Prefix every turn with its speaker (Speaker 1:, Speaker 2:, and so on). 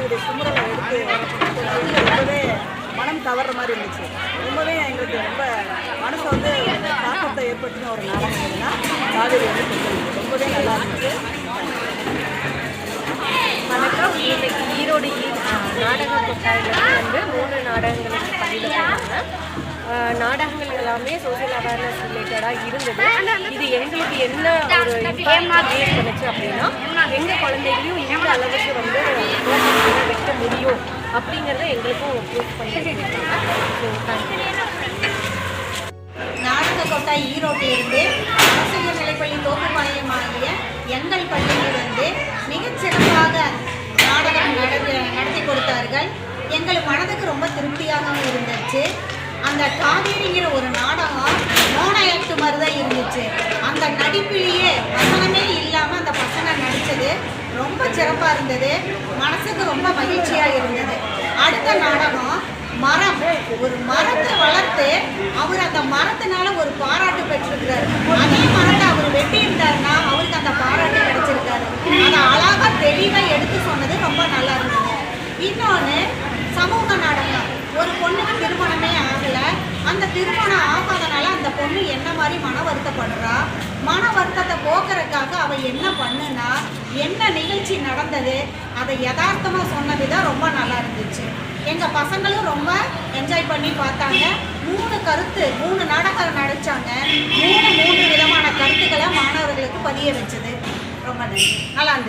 Speaker 1: அவருடைய குமுறலை எடுத்து வந்து ரொம்பவே மனம் கவர்ற மாதிரி இருந்துச்சு. ரொம்பவே எங்களுக்கு ரொம்ப மனசை வந்து தாக்கத்தை ஏற்படுத்தின ஒரு நாடகம் எதுனா காவேரி வந்து கொடுத்துருக்கு. ரொம்பவே நல்லா இருந்துச்சு.
Speaker 2: வணக்கம். இன்னைக்கு ஈரோடு நாடக கொட்டாயிலிருந்து வந்து 3 நாடகங்களுக்கு பதிவு பண்ணாங்க. நாடகங்கள் எல்லாமே சோசியல் அவேர்னஸ் ரிலேட்டடாக இருந்தது. இது எங்களுக்கு என்ன ஒரு இம்பாக்ட் கிரியேட் பண்ணுச்சு அப்படின்னா, எங்கள் குழந்தைகளையும் இந்த அளவுக்கு வந்து வைக்க முடியும் அப்படிங்கிறத எங்களுக்கும் ப்ரூவ் பண்ணியிருக்காங்க. So thank you.
Speaker 3: நாடக கொட்டாய் ஈரோட்டிலிருந்து அரசியல் நிலைப்பள்ளி தோப்புப்பாளையமாகிய எங்கள் பள்ளியில் வந்து மிகச்சிறப்பாக நாடகம் நடத்தி கொடுத்தார்கள். எங்கள் மனதுக்கு ரொம்ப திருப்தியாகவும் இருந்துச்சு. அந்த காவேரிங்கிற ஒரு நாடகம் மோனோஆக்ட் மாதிரி தான் இருந்துச்சு. அந்த நடிப்பிலேயே வசனமே இல்லாமல் அந்த பசங்க நடித்தது ரொம்ப சிறப்பாக இருந்தது. மனசுக்கு ரொம்ப மகிழ்ச்சியாக இருந்தது. அடுத்த நாடகம் மரம். ஒரு மரத்தை வளர்த்து அவர் அந்த மரத்தினால ஒரு பாராட்டு பெற்றிருக்கிறார். அதே மரத்தை அவர் வெட்டி இருந்தாருன்னா அவருக்கு அந்த பாராட்டு கிடைச்சிருக்காரு. அதை அழகாக தெளிவாக எடுத்து சொன்னது ரொம்ப நல்லா இருந்தது. இன்னொன்று சமூக நாடகம். ஒரு பொண்ணுக்கு திருமணமே ஆகலை. அந்த திருமணம் ஆகாதனால அந்த பொண்ணு என்ன மாதிரி மன வருத்தப்படுறா, மன வருத்தத்தை போக்குறதுக்காக அவள் என்ன பண்ணுனா, என்ன நிகழ்ச்சி நடந்தது, அதை யதார்த்தமாக சொன்ன விதம் ரொம்ப நல்லா இருந்துச்சு. எங்கள் பசங்களும் ரொம்ப என்ஜாய் பண்ணி பார்த்தாங்க. 3 நாடகம் நடித்தாங்க. 3 விதமான கருத்துக்களை மாணவர்களுக்கு பதிய வச்சது. ரொம்ப நன்றி. நல்லா இருந்துச்சு.